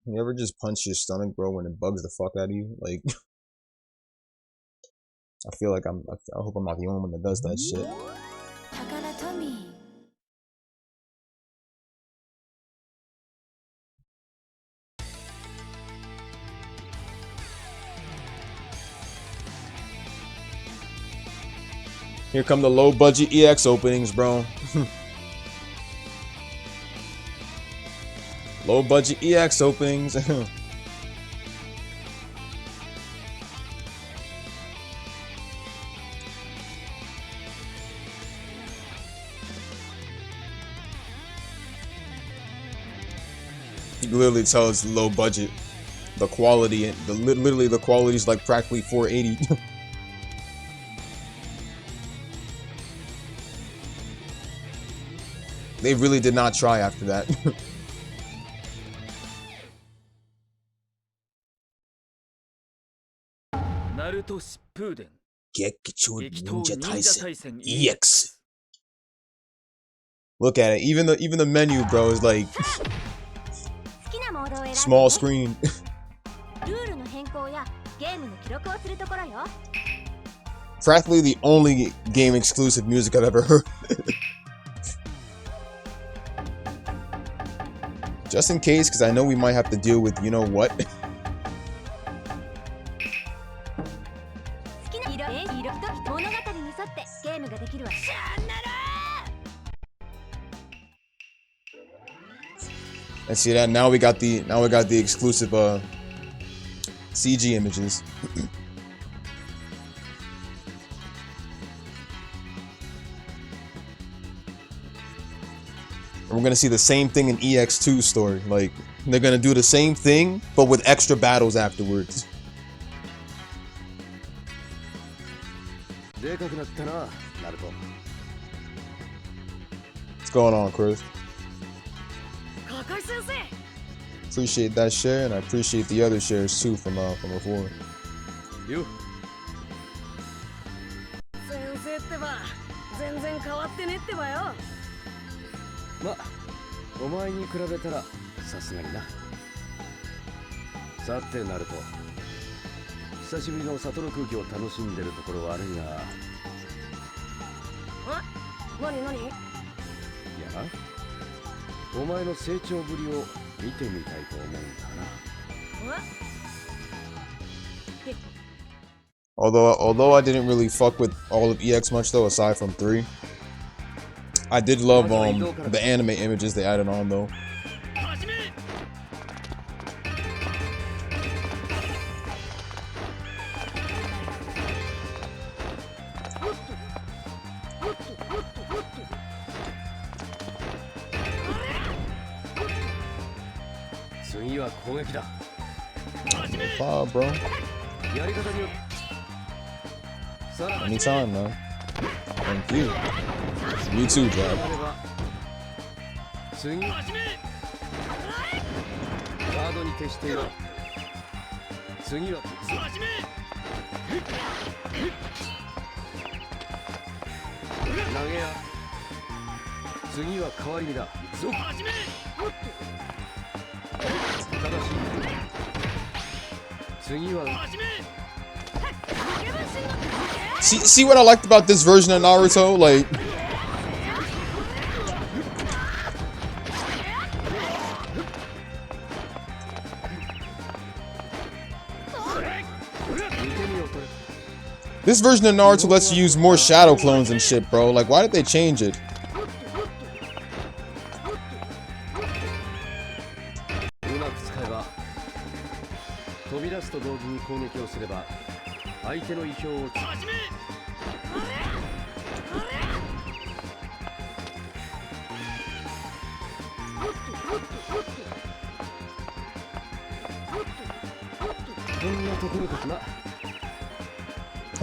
You ever just punch your stomach, bro, when it bugs the fuck out of you? Like, I feel like I hope I'm not the only one that does that shit. Here come the low budget EX openings, bro. Low budget EX openings. You can literally tell it's low budget. The quality, literally the quality is like practically 480. They really did not try after that. Naruto Shippuden Gekitou Gekitou taisen EX. Look at it. Even the menu, bro, is like small screen. Practically the only game exclusive music I've ever heard. Just in case, because I know we might have to deal with you know what. And see that now we got the exclusive CG images. We're gonna see the same thing in EX2 story. Like, they're gonna do the same thing, but with extra battles afterwards. What's going on, Chris? Appreciate that share, and I appreciate the other shares too from before. You. Although I didn't really fuck with all of EX much though, aside from 3. I did love the anime images they added on though. No bro. Anytime, man. Thank you. You too, Jack. See what I liked about this version of Naruto? Like, this version of Naruto lets you use more shadow clones and shit, bro. Like, why did they change it?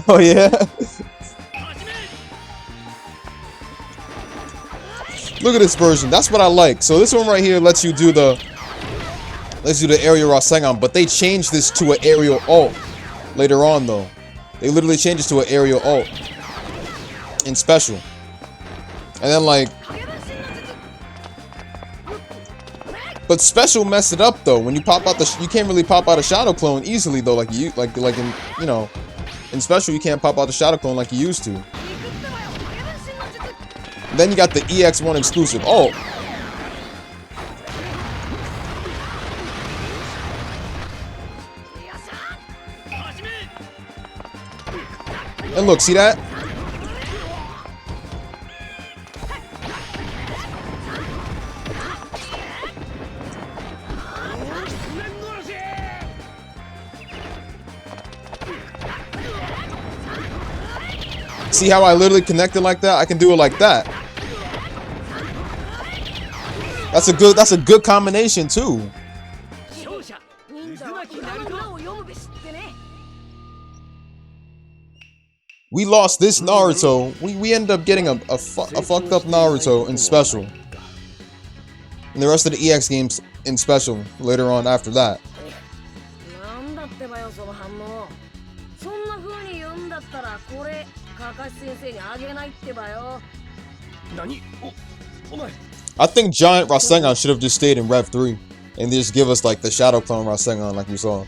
Oh yeah. Look at this version. That's what I like. So this one right here lets you do the aerial Rasengan, but they changed this to an aerial ult later on though. They literally changed this to an aerial ult in special. And then like, But special messed it up though. When you pop out you can't really pop out a shadow clone easily though, like in in special you can't pop out the shadow clone like you used to. Then you got the EX1 exclusive. Oh. And look, see that? See how I literally connected like that? I can do it like that. That's a good combination too. We lost this Naruto. We ended up getting a fucked up Naruto in special. And the rest of the EX games in special later on after that. I think Giant Rasengan should have just stayed in Rev 3 and just give us like the Shadow Clone Rasengan like we saw.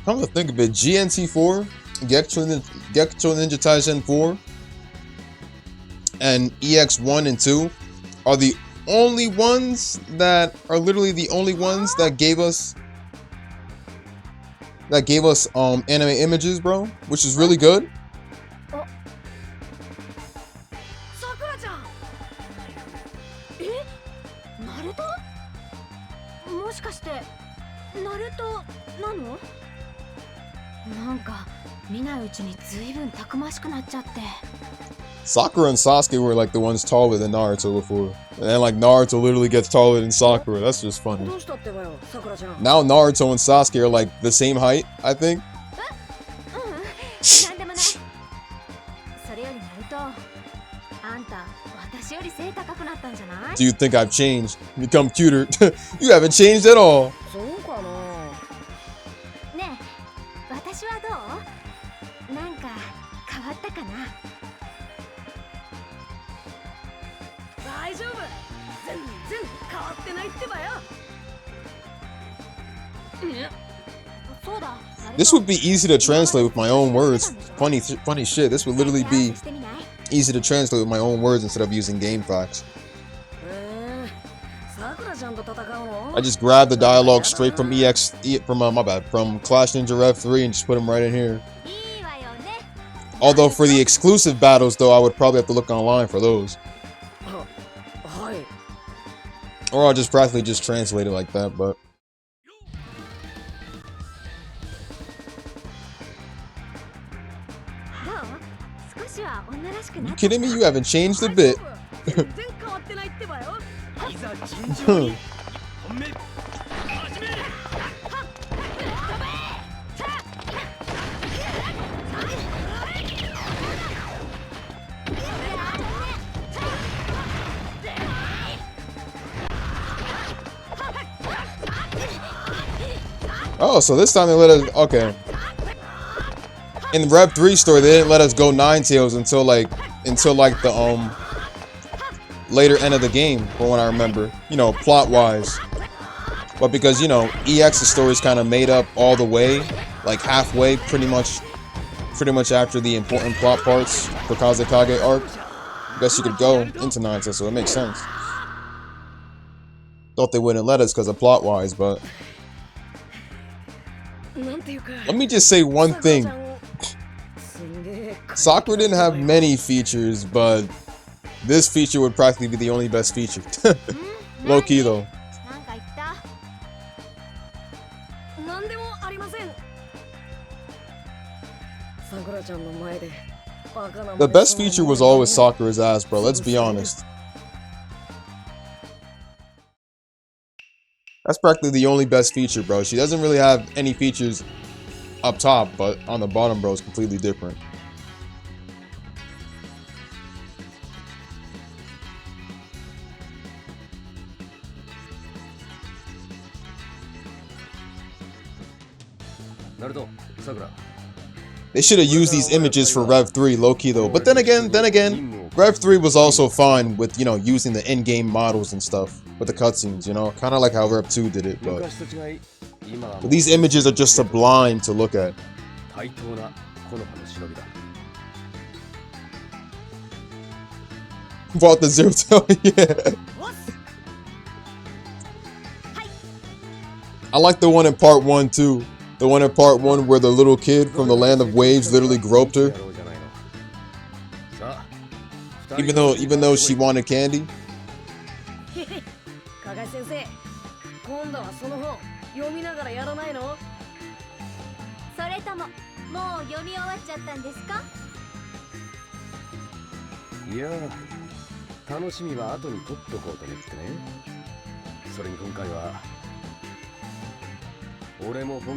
Come to think of it, GNT4, Gekitou Ninja Taisen 4, and EX1 and 2 are the only ones that are literally the only ones that gave us anime images, bro, which is really good. Sakura and Sasuke were like the ones taller than Naruto before. And then like Naruto literally gets taller than Sakura. That's just funny. Now Naruto and Sasuke are like the same height, I think. Do you think I've changed? Become cuter? You haven't changed at all. This would be easy to translate with my own words. Funny shit. This would literally be easy to translate with my own words instead of using game facts. I just grabbed the dialogue straight from from Clash Ninja Rev 3 and just put them right in here. Although for the exclusive battles though, I would probably have to look online for those. Or I'll just practically just translate it like that, but you kidding me? You haven't changed a bit. Oh, so this time they let us, okay. In the Rev 3 story, they didn't let us go Nine Tails until like the later end of the game, from what I remember, you know, plot wise. But because, you know, EX's story is kind of made up all the way, like halfway, pretty much after the important plot parts for Kazekage arc, I guess you could go into Nine Tails, so it makes sense. Thought they wouldn't let us because of plot wise, but let me just say one thing. Sakura didn't have many features, but this feature would practically be the only best feature. Low key though. The best feature was always Sakura's ass, bro. Let's be honest. That's practically the only best feature, bro. She doesn't really have any features up top, but on the bottom, bro, it's completely different. They should have used these images for Rev 3, low-key though. But then again, Rev 3 was also fine with, you know, using the in-game models and stuff with the cutscenes, you know? Kind of like how Rev 2 did it, but these images are just sublime to look at. Bought the zero tail, yeah. I like the one in part 1 too. The one in part 1 where the little kid from the land of waves literally groped her. Even though she wanted candy.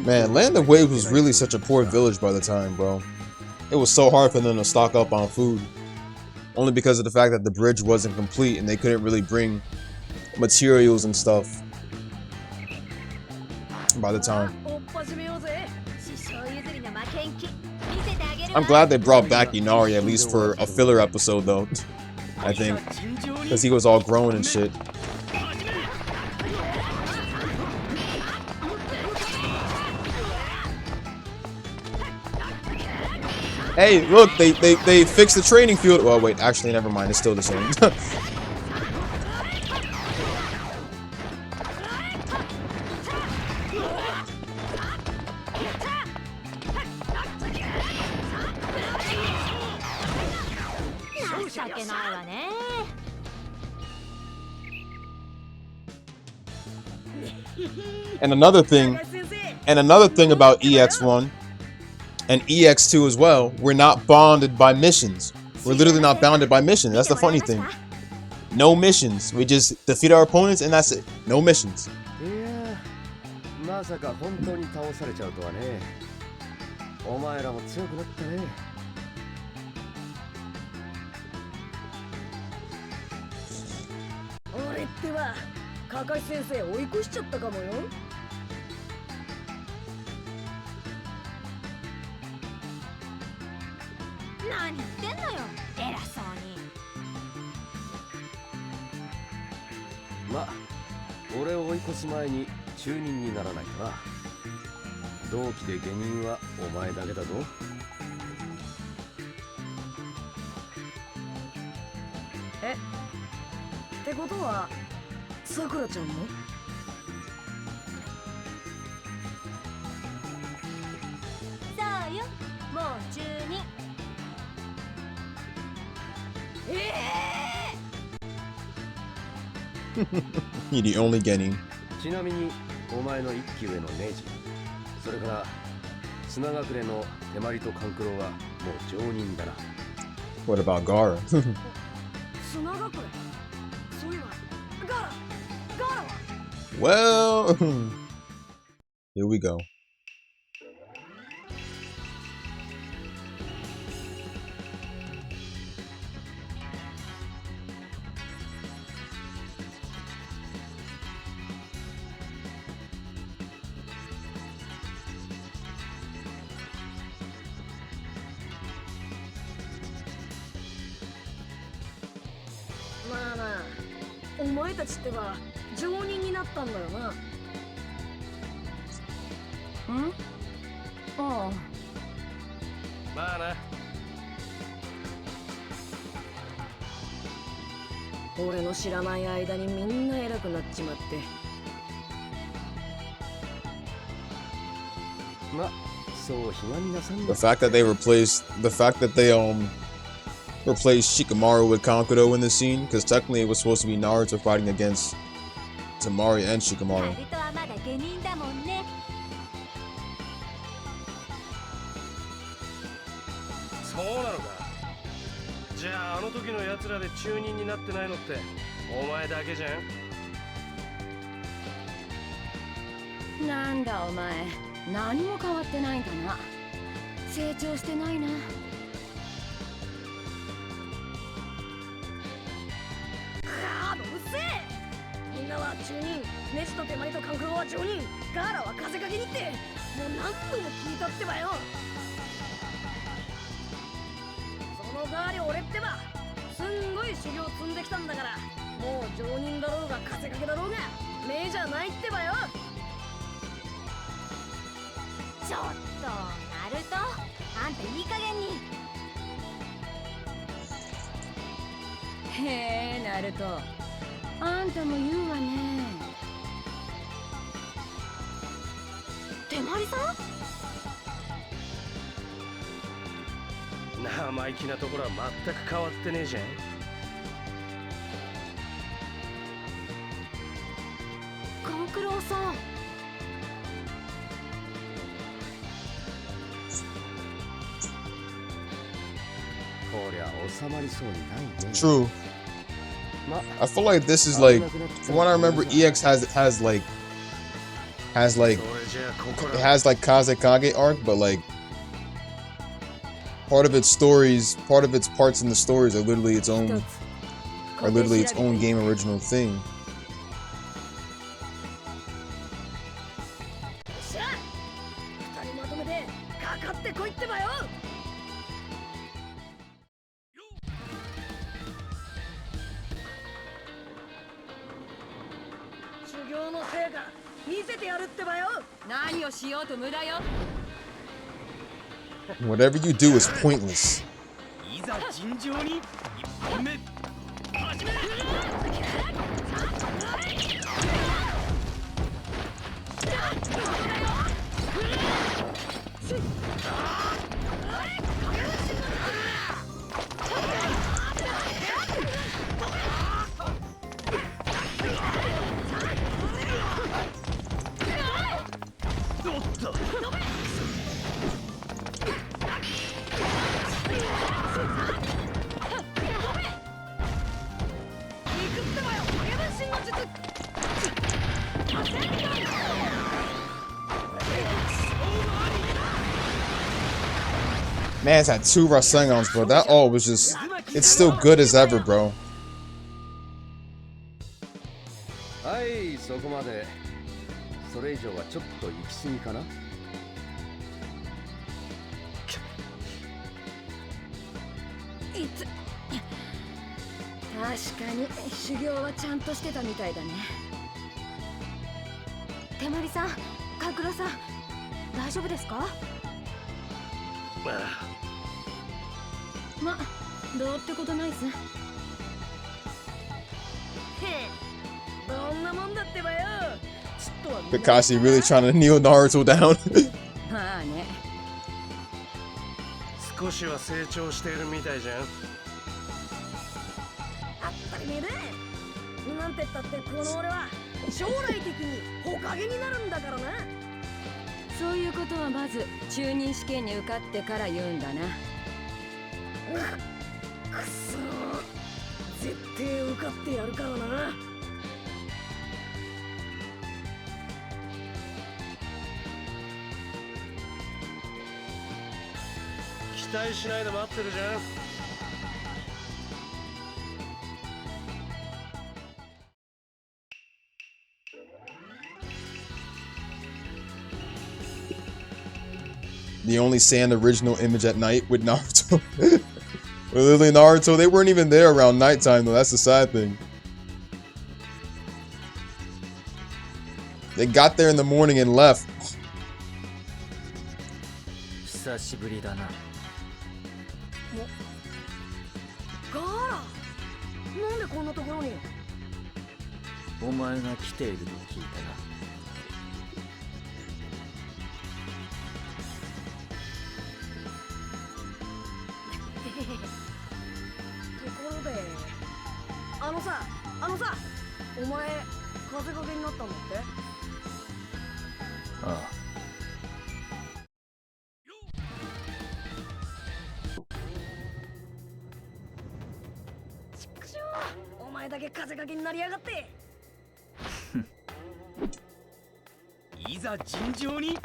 Man, Land of Waves was really such a poor village by the time, bro. It was so hard for them to stock up on food. Only because of the fact that the bridge wasn't complete and they couldn't really bring materials and stuff by the time. I'm glad they brought back Inari at least for a filler episode though, I think. Because he was all grown and shit. Hey, look, they fixed the training field. Well, wait, actually, never mind. It's still the same. And another thing about EX1 and EX2 as well, we're not bonded by missions. We're literally not bounded by missions. That's the funny thing. No missions. We just defeat our opponents and that's it. No missions. You're the only Genin. What about Gara? Well, here we go. The fact that they replaced Shikamaru with Kankuro in this scene, because technically it was supposed to be Naruto fighting against Temari and Shikamaru. う何度も聞いたってばよ。その代わり俺ってばすんごい修行積んできたんだから、もう常人だろうが風かけだろうが目じゃないってばよ。ちょっとナルト、あんたいい加減に。へえナルト、あんたも言うわね。手まりさん、生意気なところは全く変わってねえじゃん。勘九郎さん、こりゃ収まりそうにないね。 True. ま I feel like this is like, from what I remember, EX has like それじゃあここ it ら has like Kazekage arc, but like part of its stories, part of its parts in the stories are literally its own game original thing. よっしゃ、二人まとめてかかってこいってばよ。修行の成果見せてやるってばよ。何をしようと無駄よ。 Whatever you do is pointless. いざ尋常に1本目始め。おっと Man's had 2 Rasengans, bro. That all was just, it's still good as ever, bro. はい、そこまで。それ以上はちょっと行き過ぎかな。確かに修行はちゃんとしてたみたいだね。手まりさん、勘九郎さん、大丈夫ですか？ま、どうってことないっす。へえ、どんなもんだってばよ。ちょっとは Kakashi really trying to kneel Naruto down. まあね。少しは成長しているみたいじゃん。当たり前だ。なんてったってこの俺は将来的にほかげになるんだからな。そういうことはまず中任試験に受かってから言うんだな。くそー、絶対受かってやるからな。期待しないで待ってるじゃん。The only sand original image at night with Naruto. Literally Naruto, they weren't even there around nighttime though, that's the sad thing. They got there in the morning and left. 久しぶりだな。ガーラ、なんでこんなところに。お前が来ていると聞いたな。ところで、あのさ、お前風かけになったんだって。ああ。ちくしょう、お前だけ風かけになりやがって。いざ尋常に。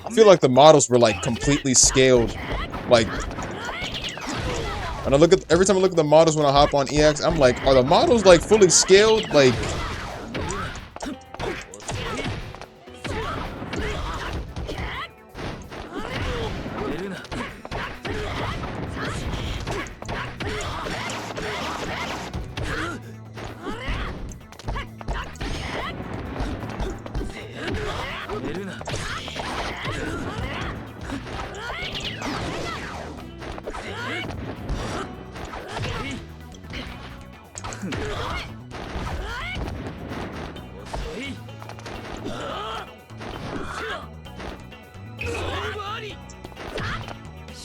I feel like the models were like completely scaled. Like, when I look at, every time I look at the models when I hop on EX, I'm like, are the models like fully scaled? Like, めるな。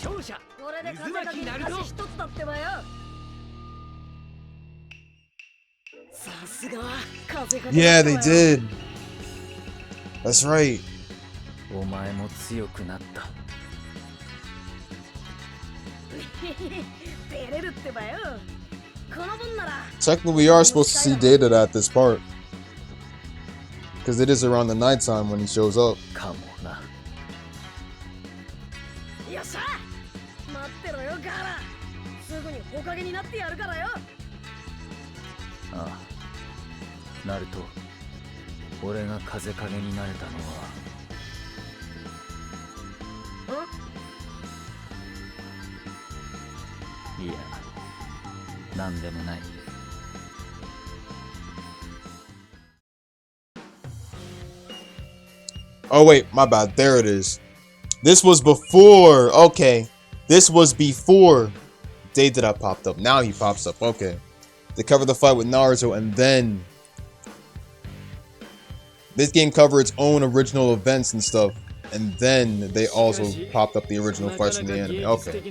勝者これで渦巻きナルト。一つだってばよ。さすが風かけ Yeah, they did. That's right. お前も強くなった。照れるってばよ。この分なら Technically, we are supposed to see Data at this part. Because it is around the nighttime when he shows up. かもな。よっしゃ待ってろよガーラ。すぐにほかげになってやるからよ。ああ、ナルト、俺が風影になれたのはいや、なんでもない。Oh, wait, my bad. There it is. This was before. Okay. This was before Data popped up. Now he pops up. Okay. They cover the fight with Naruto, and then this game covered its own original events and stuff, and then they also popped up the original fights from the anime. Okay.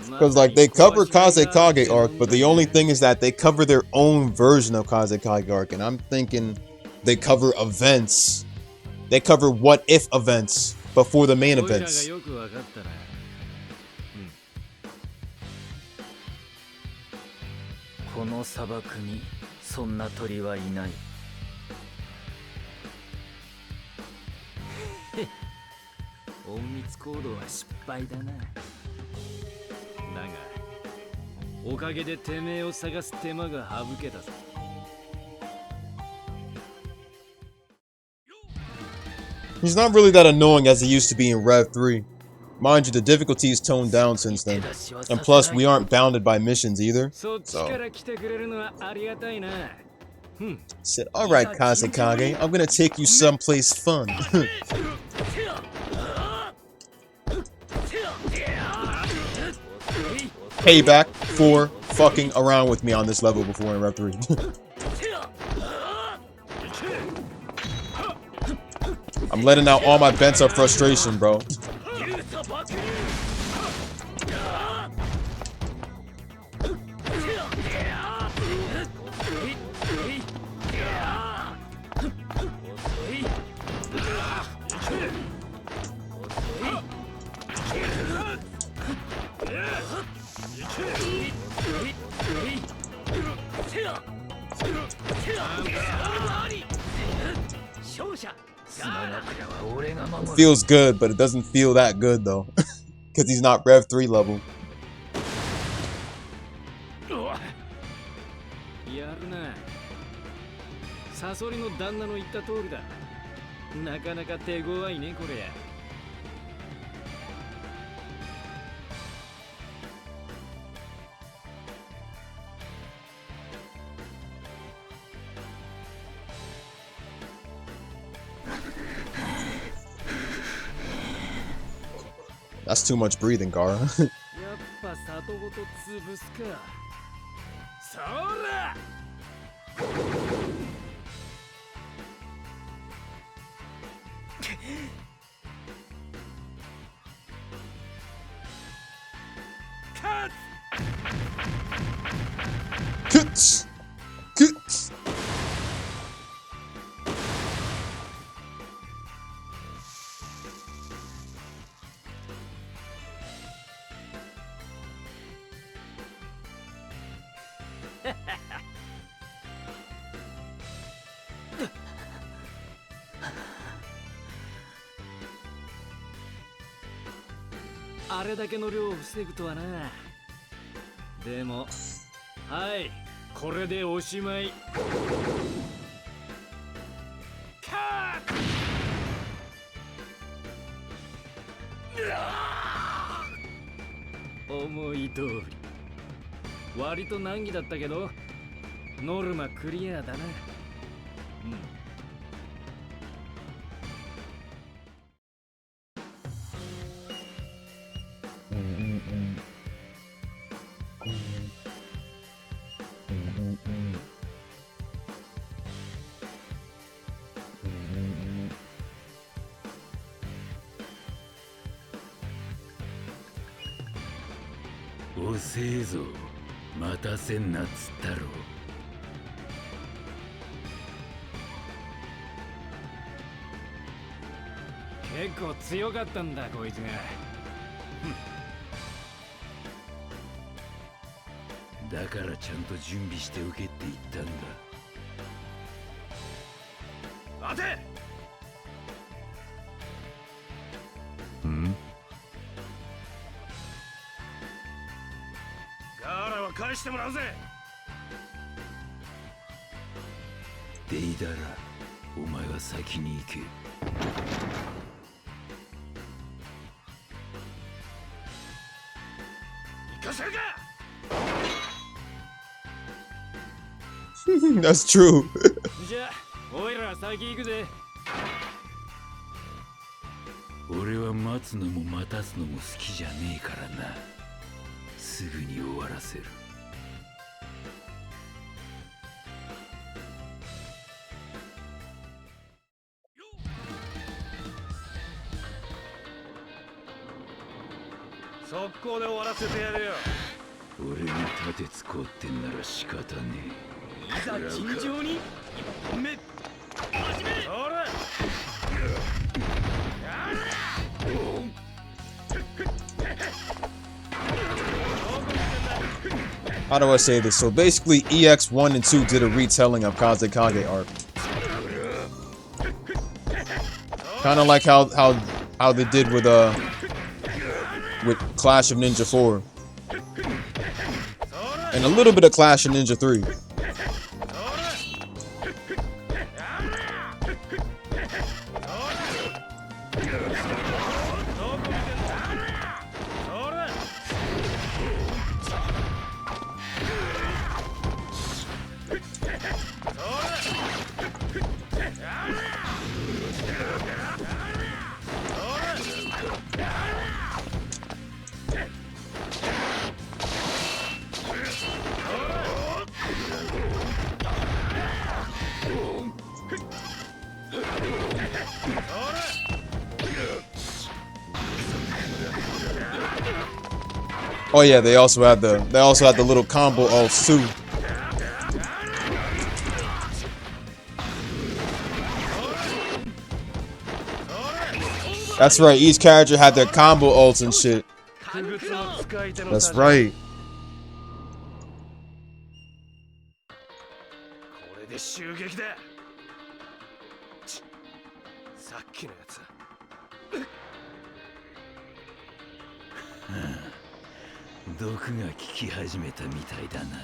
Because like they cover Kazekage arc, but the only thing is that they cover their own version of Kazekage arc, and I'm thinking they cover events. They cover what if events before the main events. この砂漠にそんな鳥はいない。隠密行動は失敗だな。だがおかげでてめえを探す手間が省けたぞ。He's not really that annoying as he used to be in Rev 3. Mind you, the difficulty is toned down since then. And plus, we aren't bounded by missions either. So. Said, alright, Kazekage, I'm gonna take you someplace fun. Payback for fucking around with me on this level before in Rev 3. I'm letting out all my bent up frustration, bro. It feels good, but it doesn't feel that good though. Because he's not Rev 3 level. やるな。サソリの旦那の言った通りだ。なかなか手強いねこれ。That's too much breathing, Gara. やっぱ里ごと潰すか。そら。Kuts! Kuts!「あれだけの量を防ぐとはな。でも、はいこれでおしまい。カー思い通り。割と難儀だったけどノルマクリアだな。遅えぞ、待たせんなっつったろ。結構強かったんだこいつが。だからちゃんと準備しておけって言ったんだ。待て。ガーラは返してもらうぜ。デイダラ、お前は先に行け。行かせるか。That's true. じゃあ、おいら先行くぜ。俺は待つのも待たすのも好きじゃねえからな。すぐに終わらせる。速攻で終わらせてやるよ。俺に盾つこうってんなら仕方ねえ。いざ尋常に一本目始め。それ。How do I say this? So basically, EX1 and 2 did a retelling of Kazekage arc. Kind of like how they did with Clash of Ninja 4. And a little bit of Clash of Ninja 3. Oh yeah, they also had the little combo of Sue. That's right, each character had their combo ults and shit. That's right. これで襲撃だ。さっきのやつ。毒が効き始めたみたいだな。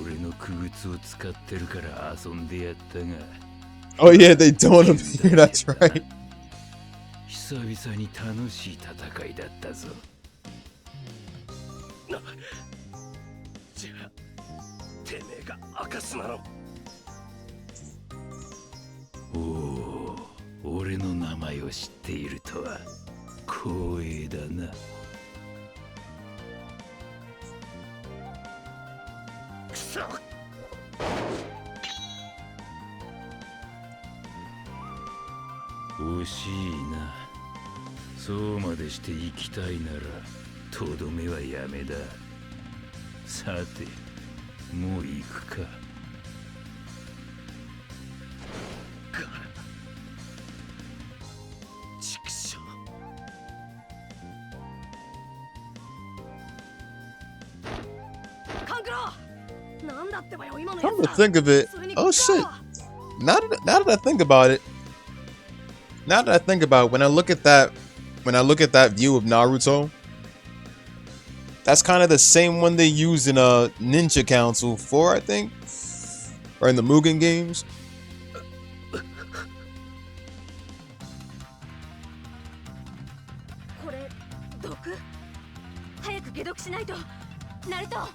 俺の傀儡を使ってるから遊んでやったが。Oh yeah, they don't appear. That's right. 久々に楽しい戦いだったぞ。じゃあ、てめえが明かすなの。おお、俺の名前を知っているとは光栄だな。くそ。惜しいな。そうまでして生きたいならとどめはやめだ。さてもう行くか。ガラ畜生。カンクロなんだってばよ今のや Come つ to think of it, oh shit. Now that I think about it, when I look at that view of Naruto, that's kind of the same one they used in Ninja Council 4, I think, or in the Mugen games. これ毒？早く解毒しないと。ナルト。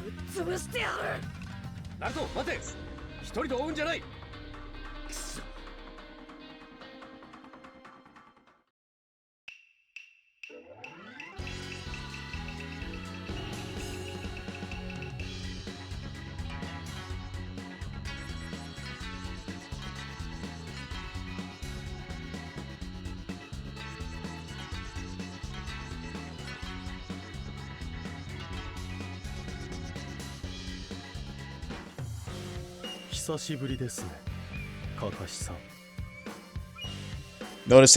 ぶっ潰してやる。ナルト待て、一人で追うんじゃない。久しぶりですね、カカシさん。 Notice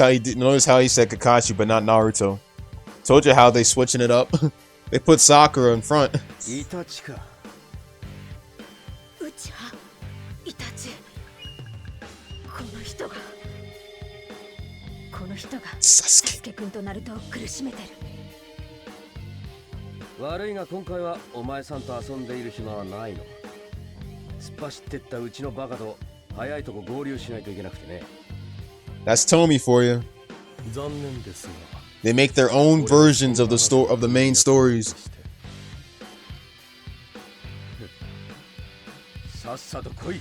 how he said Kakashi, but not Naruto. Told you how they switching it up. They put Sakura in front. イタチか。うちはイタチ。この人がサスケ君とナルトを苦しめてる。悪いが今回はお前さんと遊んでいる暇はないの。突っ走ってったうちのバカと早いとこ合流しないといけなくてね。 That's Tommy for you. 残念ですが They make their own versions of the main stories. さっさと来い。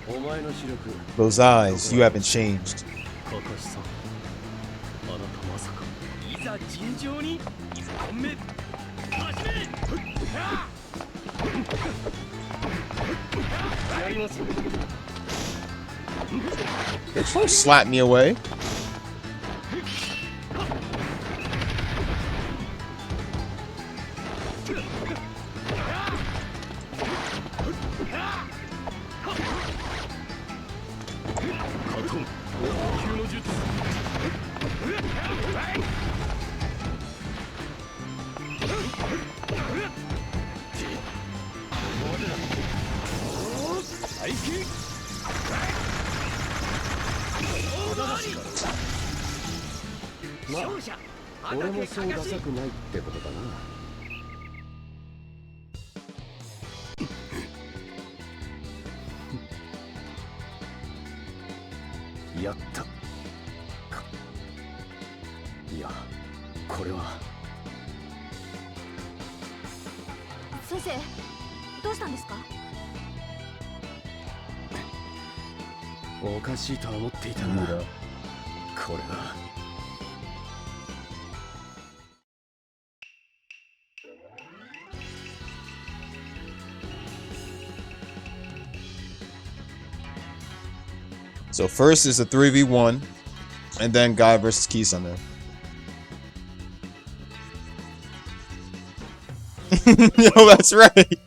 お前の視力。 Those eyes, you haven't changed. カカシさん、あなたまさか。いざ尋常に1本目始め。やります。 Don't slap me away.まあ、俺もそうダサくないってことだな。やったか。いや、これは。先生、どうしたんですか？おかしいとは思っていたな。これは。 So first is a 3v1, and then Guy versus Kisame. Yo, that's right.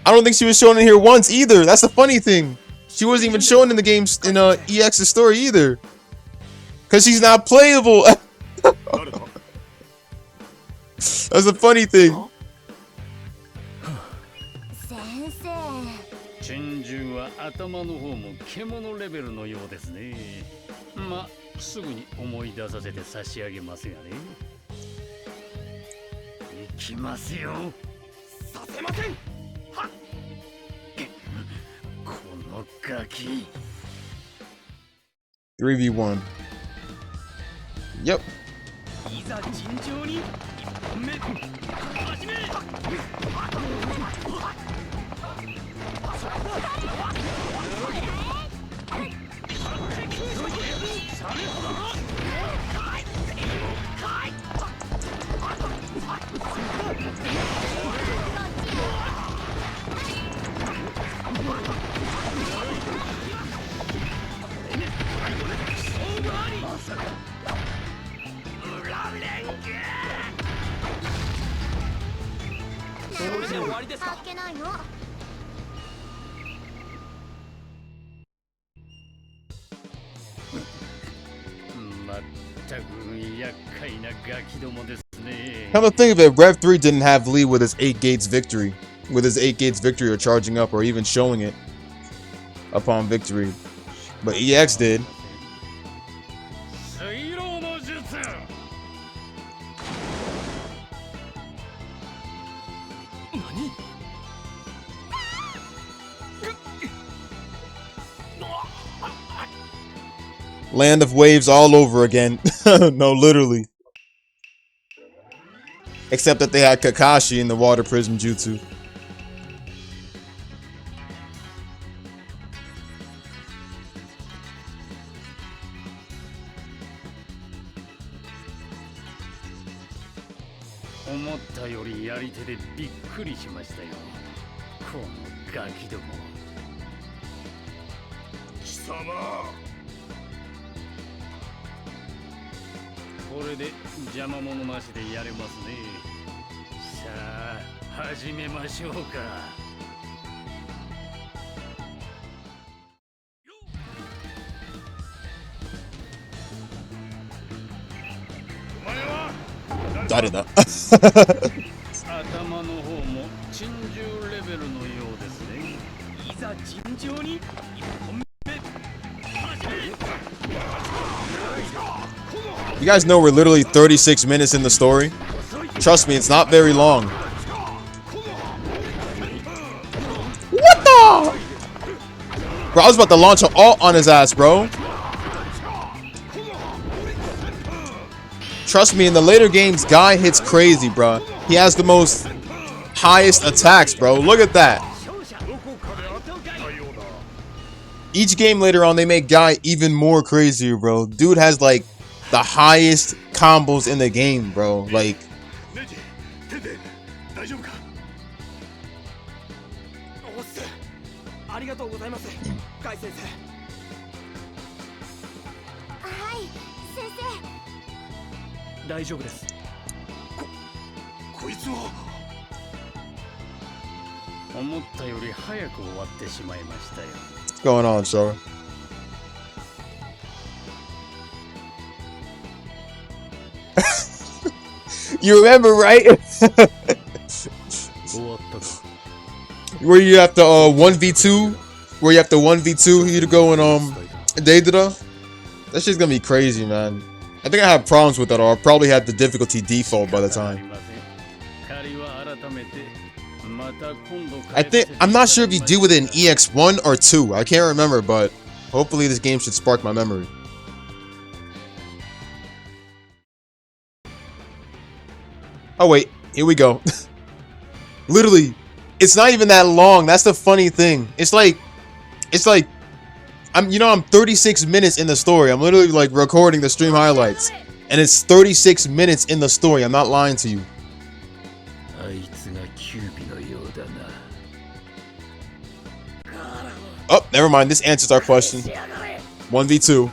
I don't think she was shown in here once either. That's the funny thing. She wasn't even shown in the games in EX's story either. Cause she's not playable. That's the funny thing. 珍獣は頭の方も獣レベルのようですね。まあ、すぐに思い出させて差し上げますがね。行きますよ。させません。はっ。このガキ。 3v1. Yep. いざ尋常に1本目始め。 あっけないの。まったく厄介なガキどもですね。 Come to think of it, Rev 3 didn't have lead with his 8 gates victory. With his 8 gates victory or charging up or even showing it upon victory. But EX did. 水浪の術。 What Land of waves all over again. No, literally. Except that they had Kakashi in the water prism jutsu. Did that. You guys know we're literally 36 minutes in the story. Trust me, it's not very long. What the? Bro, I was about to launch an ult on his ass, bro. Trust me, in the later games, Guy hits crazy, bro. He has the most highest attacks, bro. Look at that. Each game later on, they make Guy even more crazier, bro. Dude has, like, the highest combos in the game, bro. Like... What's going on, Sora? You remember, right? Where you have to 1v2, where you have to 1v2 you to go and Deidara. That shit's gonna be crazy, man. I think I have problems with that, or I'll probably have the difficulty default by the time. I'm not sure if you deal with it in EX1 or 2. I can't remember, but hopefully this game should spark my memory. Oh wait, here we go. Literally, it's not even that long. That's the funny thing. It's like I'm 36 minutes in the story. I'm literally like recording the stream highlights, and it's 36 minutes in the story. I'm not lying to you. Oh, never mind. This answers our question. 1v2.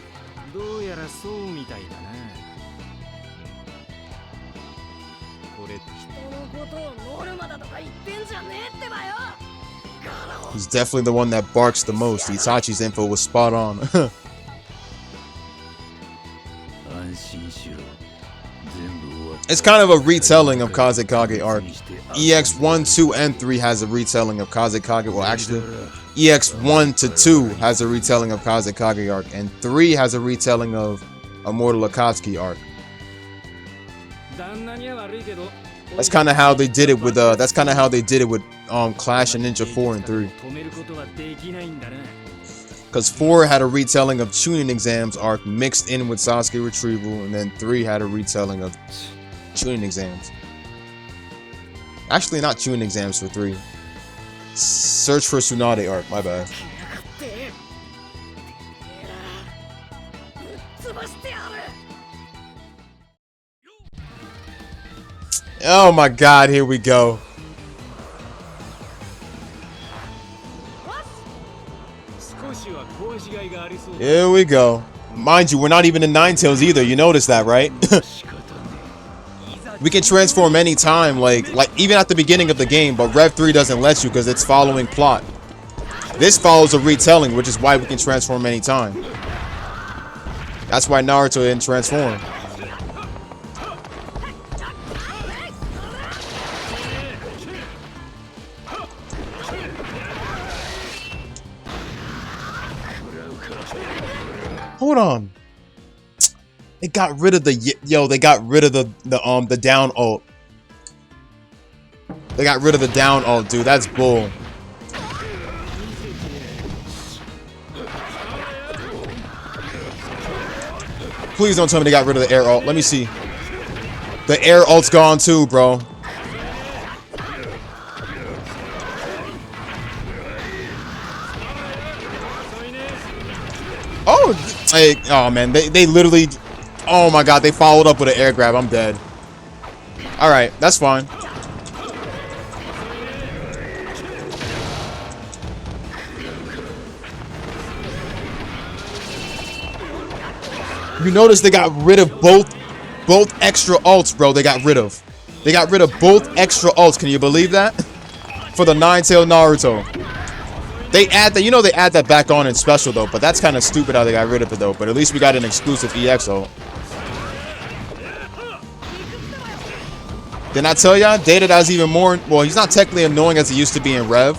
He's definitely the one that barks the most. Itachi's info was spot on. It's kind of a retelling of Kazekage arc. EX 1, 2, and 3 has a retelling of Kazekage. Well, actually, EX 1 to 2 has a retelling of Kazekage arc, and 3 has a retelling of Immortal Akatsuki arc. That's kind of how they did it with Clash and Ninja 4 and 3. Because 4 had a retelling of Chunin exams arc mixed in with Sasuke retrieval, and then 3 had a retelling of Chunin exams. Actually, not Chunin exams for 3. Search for Tsunade arc, my bad. Oh my god, here we go. Here we go. Mind you, we're not even in Ninetales either. You notice that, right? We can transform anytime, like even at the beginning of the game, but Rev 3 doesn't let you because it's following plot. This follows a retelling, which is why we can transform anytime. That's why Naruto didn't transform. Hold on. They got rid of the they got rid of the down ult. They got rid of the down ult, dude. That's bull. Please don't tell me they got rid of the air ult. Let me see. The air ult's gone too, bro. Oh, hey, oh man, they literally, oh my god, they followed up with an air grab. I'm dead. All right, that's fine. You notice they got rid of both extra ults, bro. They got rid of both extra ults. Can you believe that? For the Nine-Tailed Naruto. They add that, you know, they add that back on in special though, but that's kind of stupid how they got rid of it though. But at least we got an exclusive EX ult. Didn't I tell y'all? Data that's even more, well, he's not technically annoying as he used to be in Rev.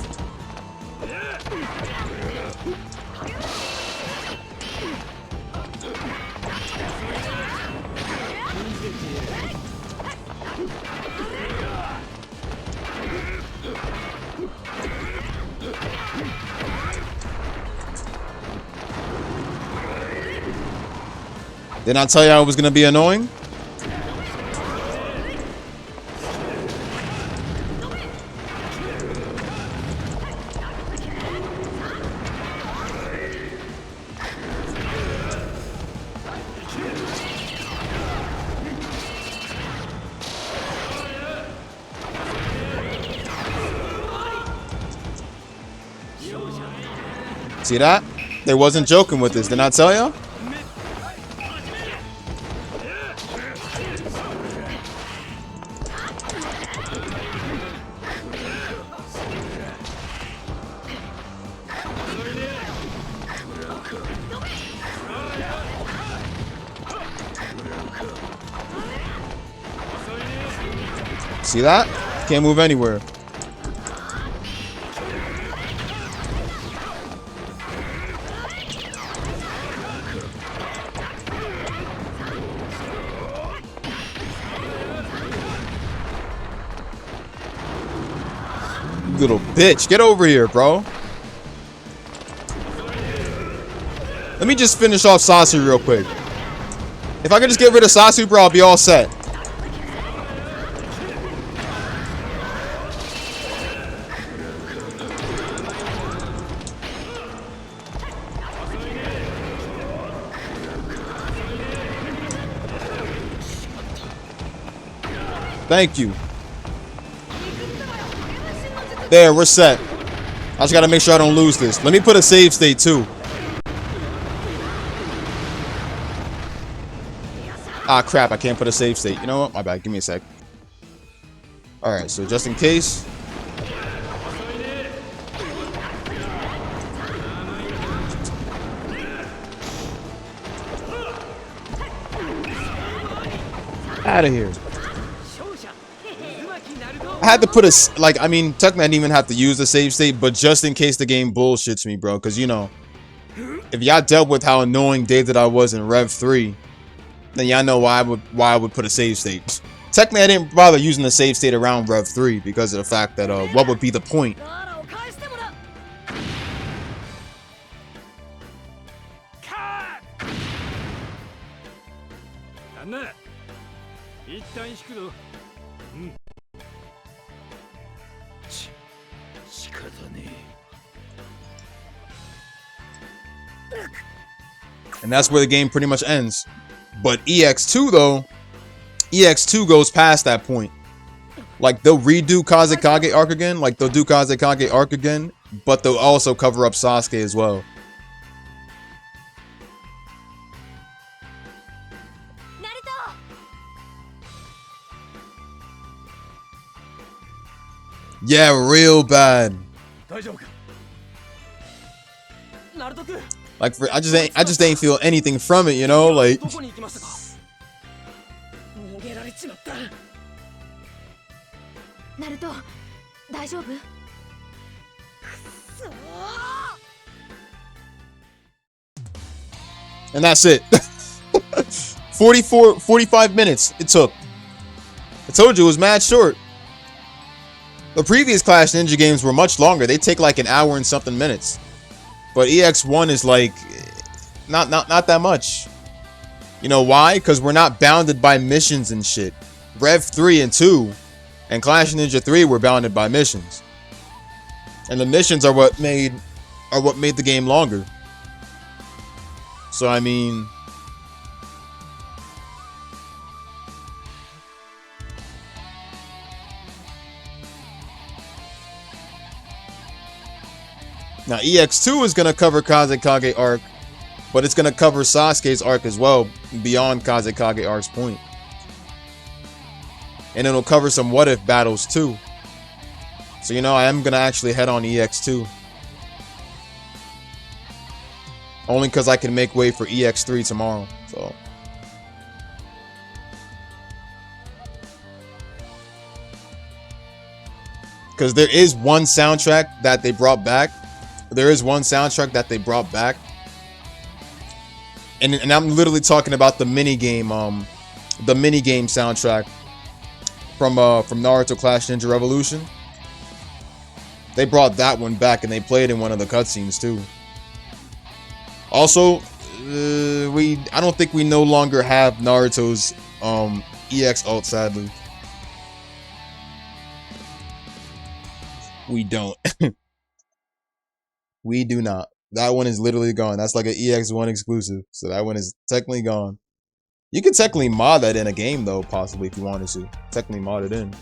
Didn't I tell y'all it was gonna be annoying? See that? They wasn't joking with this. Didn't I tell y'all? See that? Can't move anywhere. Little bitch, get over here, bro. Let me just finish off Sasu real quick. If I could just get rid of Sasu, bro, I'll be all set. Thank you. There, we're set. I just gotta make sure I don't lose this. Let me put a save state too. Ah, crap, I can't put a save state. You know what? My bad. Give me a sec. Alright, so just in case. Out of here. I had to put a, like, I mean, technically I didn't even have to use the save state, but just in case the game bullshits me, bro. Because, you know, if y'all dealt with how annoying David I was in Rev 3, then y'all know why I would put a save state. Technically, I didn't bother using the save state around Rev 3 because of the fact that, what would be the point? And that's where the game pretty much ends. But EX2 though, EX2 goes past that point. Like they'll redo Kazekage arc again, like they'll do Kazekage arc again, but they'll also cover up Sasuke as well. Naruto! Yeah, real bad. Like I just ain't feel anything from it, you know, like. Naruto, 大丈夫? And that's it. 45 minutes it took. I told you it was mad short. The previous Clash Ninja games were much longer. They take like an hour and something minutes. But EX1 is like not that much. You know why? Because we're not bounded by missions and shit. Rev 3 and 2 and Clash Ninja 3 were bounded by missions. And the missions are what made the game longer. So I mean, now EX2 is gonna cover Kazekage arc, but it's gonna cover Sasuke's arc as well, beyond Kazekage arc's point. And it'll cover some what if battles too. So you know, I am gonna actually head on EX2. Only because I can make way for EX3 tomorrow. So because there is one soundtrack that they brought back. And I'm literally talking about the mini game soundtrack from Naruto Clash Ninja Revolution. They brought that one back and they played in one of the cutscenes too. Also, I don't think we no longer have Naruto's EX ult, sadly. We don't. We do not. That one is literally gone. That's like an EX1 exclusive. So that one is technically gone. You could technically mod that in a game though, possibly, if you wanted to. Technically mod it in.